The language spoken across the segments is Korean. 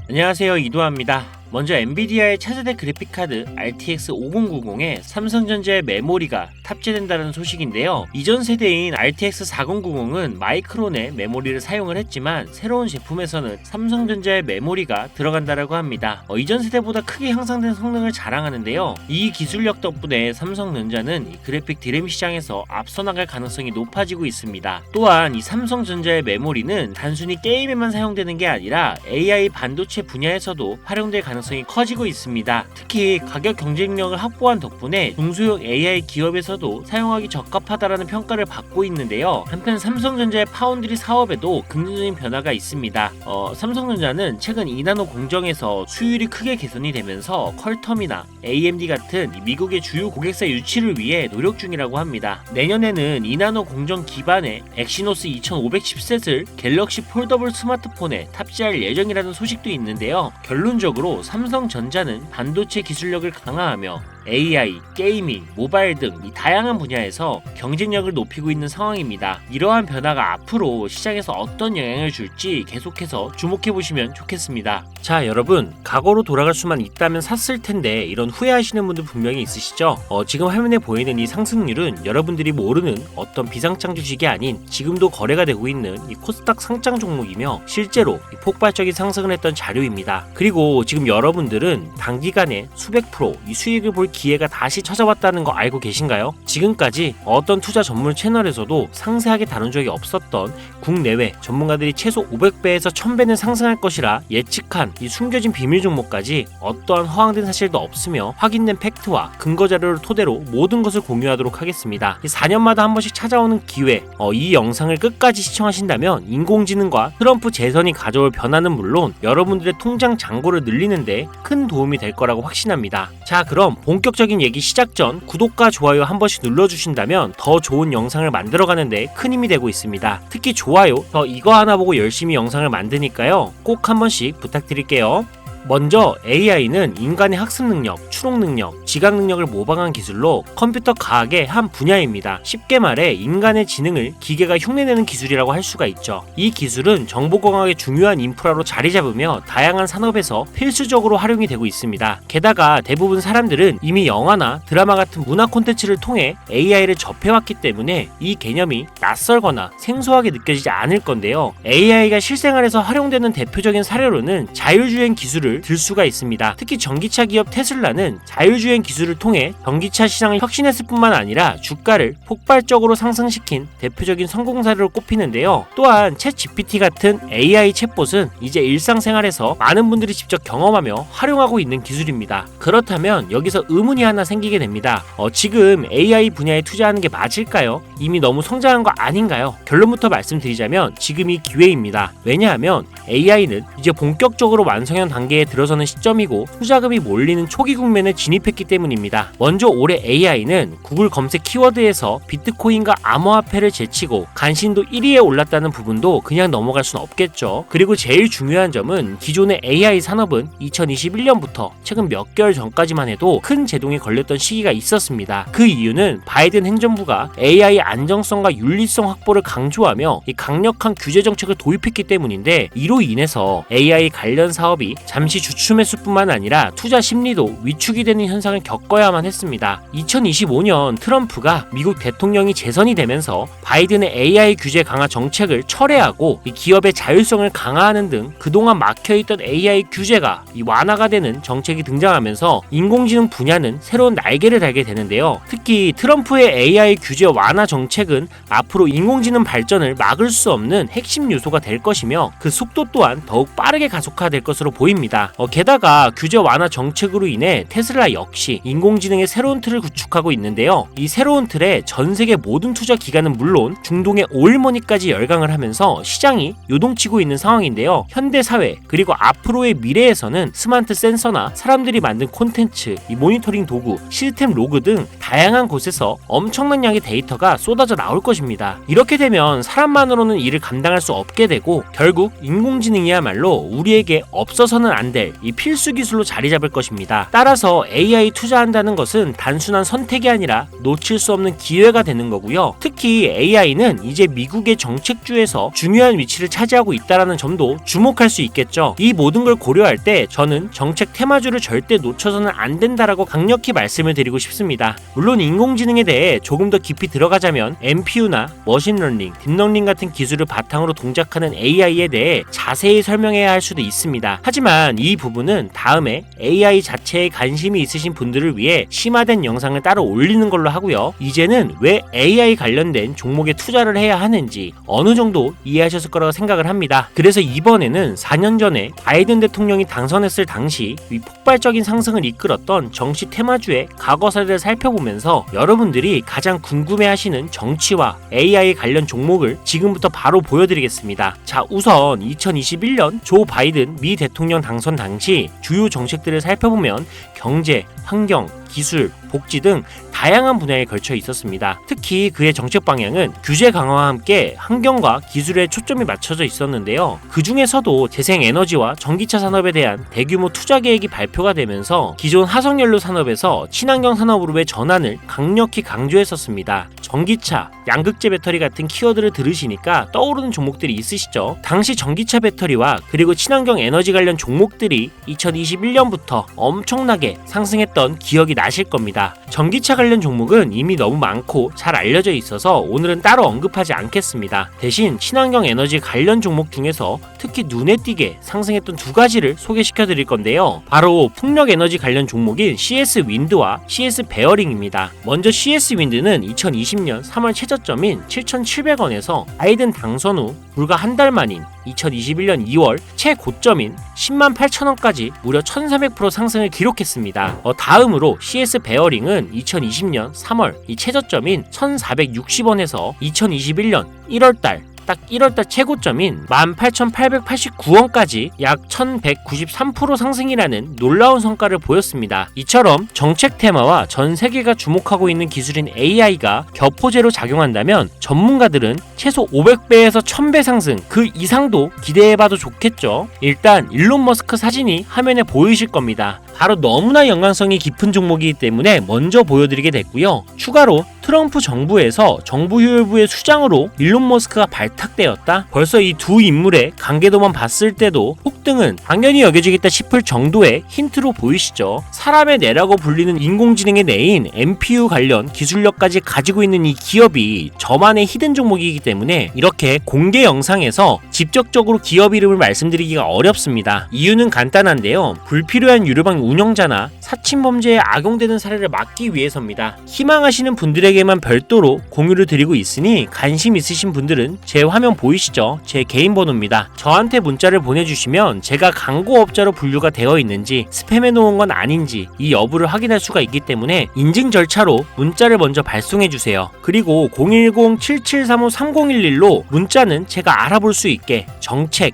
안녕하세요, 이도하입니다. 먼저 엔비디아의 차세대 그래픽카드 RTX 5090에 삼성전자의 메모리가 탑재된다는 소식인데요. 이전 세대인 RTX 4090은 마이크론의 메모리를 사용을 했지만 새로운 제품에서는 삼성전자의 메모리가 들어간다라고 합니다. 이전 세대보다 크게 향상된 성능을 자랑하는데요. 이 기술력 덕분에 삼성전자는 이 그래픽 DRAM 시장에서 앞서 나갈 가능성이 높아지고 있습니다. 또한 이 삼성전자의 메모리는 단순히 게임에만 사용되는 게 아니라 AI 반도체 분야에서도 활용될 가능성이 커지고 있습니다. 특히 가격 경쟁력을 확보한 덕분에 중소형 AI 기업에서도 사용하기 적합하다라는 평가를 받고 있는데요. 한편 삼성전자의 파운드리 사업에도 긍정적인 변화가 있습니다. 삼성전자는 최근 2나노 공정에서 수율이 크게 개선이 되면서 퀄텀이나 AMD 같은 미국의 주요 고객사 유치를 위해 노력 중이라고 합니다. 내년에는 2나노 공정 기반의 엑시노스 2500 칩셋을 갤럭시 폴더블 스마트폰에 탑재할 예정이라는 소식도 있는데요. 결론적으로 삼성전자는 반도체 기술력을 강화하며 AI, 게이밍, 모바일 등 이 다양한 분야에서 경쟁력을 높이고 있는 상황입니다. 이러한 변화가 앞으로 시장에서 어떤 영향을 줄지 계속해서 주목해보시면 좋겠습니다. 자, 여러분, 과거로 돌아갈 수만 있다면 샀을 텐데 이런 후회하시는 분들 분명히 있으시죠? 지금 화면에 보이는 이 상승률은 여러분들이 모르는 어떤 비상장 주식이 아닌 지금도 거래가 되고 있는 이 코스닥 상장 종목이며 실제로 이 폭발적인 상승을 했던 자료입니다. 그리고 지금 여러분들은 단기간에 수백 프로 이 수익을 볼 기회가 다시 찾아왔다는 거 알고 계신가요? 지금까지 어떤 투자 전문 채널에서도 상세하게 다룬 적이 없었던 국내외 전문가들이 최소 500배에서 1000배는 상승할 것이라 예측한 이 숨겨진 비밀 종목까지 어떠한 허황된 사실도 없으며 확인된 팩트와 근거 자료를 토대로 모든 것을 공유하도록 하겠습니다. 4년마다 한 번씩 찾아오는 기회, 이 영상을 끝까지 시청하신다면 인공지능과 트럼프 재선이 가져올 변화는 물론 여러분들의 통장 잔고를 늘리는데 큰 도움이 될 거라고 확신합니다. 자, 그럼 본격적인 얘기 시작 전 구독과 좋아요 한 번씩 눌러주신다면 더 좋은 영상을 만들어가는데 큰 힘이 되고 있습니다. 특히 좋아요, 저 이거 하나 보고 열심히 영상을 만드니까요. 꼭 한 번씩 부탁드릴게요. 먼저 AI는 인간의 학습 능력, 추론 능력, 지각 능력을 모방한 기술로 컴퓨터 과학의 한 분야입니다. 쉽게 말해 인간의 지능을 기계가 흉내내는 기술이라고 할 수가 있죠. 이 기술은 정보공학의 중요한 인프라로 자리 잡으며 다양한 산업에서 필수적으로 활용이 되고 있습니다. 게다가 대부분 사람들은 이미 영화나 드라마 같은 문화 콘텐츠를 통해 AI를 접해왔기 때문에 이 개념이 낯설거나 생소하게 느껴지지 않을 건데요. AI가 실생활에서 활용되는 대표적인 사례로는 자율주행 기술을 들 수가 있습니다. 특히 전기차 기업 테슬라는 자율주행 기술을 통해 전기차 시장을 혁신했을 뿐만 아니라 주가를 폭발적으로 상승시킨 대표적인 성공 사례로 꼽히는데요. 또한 챗 GPT 같은 AI 챗봇은 이제 일상생활에서 많은 분들이 직접 경험하며 활용하고 있는 기술입니다. 그렇다면 여기서 의문이 하나 생기게 됩니다. 지금 AI 분야에 투자하는 게 맞을까요? 이미 너무 성장한 거 아닌가요? 결론부터 말씀드리자면 지금이 기회입니다. 왜냐하면 AI는 이제 본격적으로 완성형 단계에 들어서는 시점이고 투자금이 몰리는 초기 국면에 진입했기 때문입니다. 먼저 올해 AI는 구글 검색 키워드에서 비트코인과 암호화폐를 제치고 간신도 1위에 올랐다는 부분도 그냥 넘어갈 순 없겠죠. 그리고 제일 중요한 점은 기존의 AI 산업은 2021년부터 최근 몇 개월 전까지만 해도 큰 제동이 걸렸던 시기가 있었습니다. 그 이유는 바이든 행정부가 AI 안정성과 윤리성 확보를 강조하며 이 강력한 규제 정책을 도입했기 때문인데 이로 인해서 AI 관련 사업이 잠시 주춤했을 뿐만 아니라 투자 심리도 위축이 되는 현상을 겪어야만 했습니다. 2025년 트럼프가 미국 대통령이 재선이 되면서 바이든의 AI 규제 강화 정책을 철회하고 이 기업의 자율성을 강화하는 등 그동안 막혀있던 AI 규제가 완화가 되는 정책이 등장하면서 인공지능 분야는 새로운 날개를 달게 되는데요. 특히 트럼프의 AI 규제 완화 정책은 앞으로 인공지능 발전을 막을 수 없는 핵심 요소가 될 것이며 그 속도 또한 더욱 빠르게 가속화될 것으로 보입니다. 게다가 규제 완화 정책으로 인해 테슬라 역시 인공지능의 새로운 틀을 구축하고 있는데요. 이 새로운 틀에 전 세계 모든 투자 기관은 물론 중동의 오일머니까지 열강을 하면서 시장이 요동치고 있는 상황인데요. 현대 사회 그리고 앞으로의 미래에서는 스마트 센서나 사람들이 만든 콘텐츠, 이 모니터링 도구, 시스템 로그 등 다양한 곳에서 엄청난 양의 데이터가 쏟아져 나올 것입니다. 이렇게 되면 사람만으로는 일을 감당할 수 없게 되고 결국 인공지능이야말로 우리에게 없어서는 안 안 될 이 필수 기술로 자리 잡을 것입니다. 따라서 AI 투자한다는 것은 단순한 선택이 아니라 놓칠 수 없는 기회가 되는 거고요. 특히 AI는 이제 미국의 정책주에서 중요한 위치를 차지하고 있다는 점도 주목할 수 있겠죠. 이 모든 걸 고려할 때 저는 정책 테마주를 절대 놓쳐서는 안 된다라고 강력히 말씀을 드리고 싶습니다. 물론 인공지능에 대해 조금 더 깊이 들어가자면 NPU나 머신러닝, 딥러닝 같은 기술을 바탕으로 동작하는 AI에 대해 자세히 설명해야 할 수도 있습니다. 하지만 이 부분은 다음에 AI 자체에 관심이 있으신 분들을 위해 심화된 영상을 따로 올리는 걸로 하고요. 이제는 왜 AI 관련된 종목에 투자를 해야 하는지 어느 정도 이해하셨을 거라고 생각을 합니다. 그래서 이번에는 4년 전에 바이든 대통령이 당선했을 당시 이 폭발적인 상승을 이끌었던 정치 테마주의 과거사를 살펴보면서 여러분들이 가장 궁금해하시는 정치와 AI 관련 종목을 지금부터 바로 보여드리겠습니다. 자, 우선 2021년 조 바이든 미 대통령 당선 당시 주요 정책들을 살펴보면 경제, 환경, 기술, 복지 등 다양한 분야에 걸쳐 있었습니다. 특히 그의 정책 방향은 규제 강화와 함께 환경과 기술에 초점이 맞춰져 있었는데요. 그 중에서도 재생에너지와 전기차 산업에 대한 대규모 투자 계획이 발표가 되면서 기존 화석연료 산업에서 친환경 산업으로의 전환을 강력히 강조했었습니다. 전기차, 양극재 배터리 같은 키워드를 들으시니까 떠오르는 종목들이 있으시죠? 당시 전기차 배터리와 그리고 친환경 에너지 관련 종목들이 2021년부터 엄청나게 상승했던 기억이 나실 겁니다. 전기차 관련 종목은 이미 너무 많고 잘 알려져 있어서 오늘은 따로 언급하지 않겠습니다. 대신 친환경 에너지 관련 종목 중에서 특히 눈에 띄게 상승했던 두 가지를 소개시켜 드릴 건데요. 바로 풍력 에너지 관련 종목인 CS 윈드와 CS 베어링입니다. 먼저 CS 윈드는 2020년 3월 최저점인 7,700원에서 바이든 당선 후 불과 한 달 만인 2021년 2월 최고점인 108,000원까지 무려 1,300% 상승을 기록했습니다. 다음으로 CS 베어링은 2020년 3월 이 최저점인 1,460원에서 2021년 1월달 딱 1월달 최고점인 18,889원까지 약 1,193% 상승이라는 놀라운 성과를 보였습니다. 이처럼 정책 테마와 전 세계가 주목하고 있는 기술인 AI가 격포제로 작용한다면 전문가들은 최소 500배에서 1000배 상승 그 이상도 기대해봐도 좋겠죠. 일단 일론 머스크 사진이 화면에 보이실 겁니다. 바로 너무나 연관성이 깊은 종목이기 때문에 먼저 보여드리게 됐고요. 추가로 트럼프 정부에서 정부효율부의 수장으로 일론 머스크가 발탁되었다? 벌써 이 두 인물의 관계도만 봤을 때도 폭등은 당연히 여겨지겠다 싶을 정도의 힌트로 보이시죠? 사람의 뇌라고 불리는 인공지능의 뇌인 NPU 관련 기술력까지 가지고 있는 이 기업이 저만의 히든 종목이기 때문에 이렇게 공개 영상에서 직접적으로 기업 이름을 말씀드리기가 어렵습니다. 이유는 간단한데요. 불필요한 유료방 운영자나 사칭범죄에 악용되는 사례를 막기 위해서입니다. 희망하시는 분들에게만 별도로 공유를 드리고 있으니 관심 있으신 분들은 제 화면 보이시죠? 제 개인 번호입니다. 저한테 문자를 보내주시면 제가 광고업자로 분류가 되어 있는지 스팸해 놓은 건 아닌지 이 여부를 확인할 수가 있기 때문에 인증 절차로 문자를 먼저 발송해주세요. 그리고 010-7735-3011로 문자는 제가 알아볼 수 있게 정책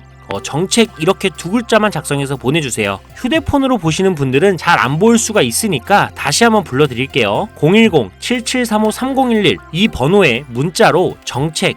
이렇게 두 글자만 작성해서 보내주세요. 휴대폰으로 보시는 분들은 잘 안 보일 수가 있으니까 다시 한번 불러드릴게요. 010-7735-3011 이 번호에 문자로 정책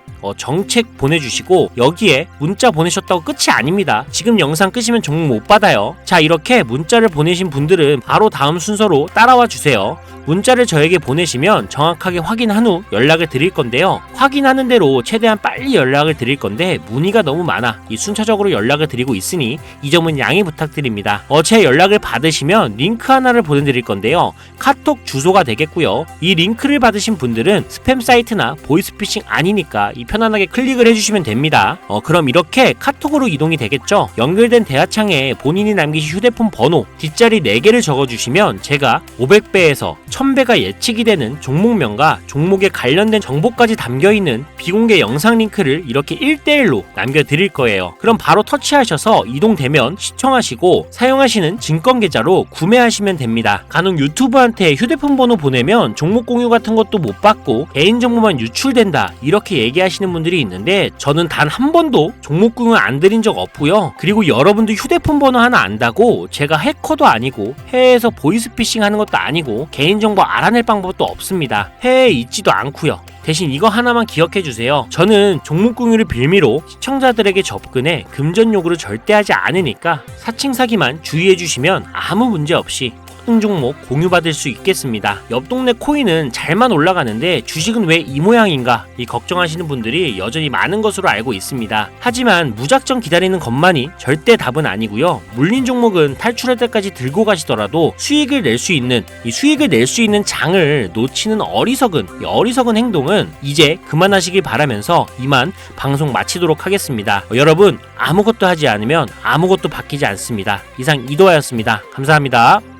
보내주시고 여기에 문자 보내셨다고 끝이 아닙니다. 지금 영상 끄시면 종목 못 받아요. 자, 이렇게 문자를 보내신 분들은 바로 다음 순서로 따라와 주세요. 문자를 저에게 보내시면 정확하게 확인한 후 연락을 드릴 건데요. 확인하는 대로 최대한 빨리 연락을 드릴 건데 문의가 너무 많아 이 순차적으로 연락을 드리고 있으니 이 점은 양해 부탁드립니다. 제 연락을 받으시면 링크 하나를 보내드릴 건데요. 카톡 주소가 되겠고요. 이 링크를 받으신 분들은 스팸 사이트나 보이스피싱 아니니까 편안하게 클릭을 해주시면 됩니다. 그럼 이렇게 카톡으로 이동이 되겠죠. 연결된 대화창에 본인이 남기신 휴대폰 번호 뒷자리 4개를 적어주시면 제가 500배에서 1000배가 예측이 되는 종목명과 종목에 관련된 정보까지 담겨있는 비공개 영상 링크를 이렇게 1대1로 남겨드릴 거예요. 그럼 바로 터치하셔서 이동되면 시청하시고 사용하시는 증권계좌로 구매하시면 됩니다. 간혹 유튜브한테 휴대폰 번호 보내면 종목 공유 같은 것도 못 받고 개인정보만 유출된다 이렇게 얘기하시는 분들이 있는데 저는 단 한 번도 종목 공유 안 드린 적 없고요. 그리고 여러분들 휴대폰 번호 하나 안다고 제가 해커도 아니고 해외에서 보이스피싱 하는 것도 아니고 개인정보 알아낼 방법도 없습니다. 해외에 있지도 않고요. 대신 이거 하나만 기억해주세요. 저는 종목 공유를 빌미로 시청자들에게 접근해 금전 요구를 절대 하지 않으니까 사칭 사기만 주의해주시면 아무 문제 없이 모든 종목 공유받을 수 있겠습니다. 옆 동네 코인은 잘만 올라가는데 주식은 왜 이 모양인가 이 걱정하시는 분들이 여전히 많은 것으로 알고 있습니다. 하지만 무작정 기다리는 것만이 절대 답은 아니고요. 물린 종목은 탈출할 때까지 들고 가시더라도 수익을 낼 수 있는 장을 놓치는 어리석은 행동은 이제 그만하시길 바라면서 이만 방송 마치도록 하겠습니다. 여러분, 아무것도 하지 않으면 아무것도 바뀌지 않습니다. 이상 이도하였습니다. 감사합니다.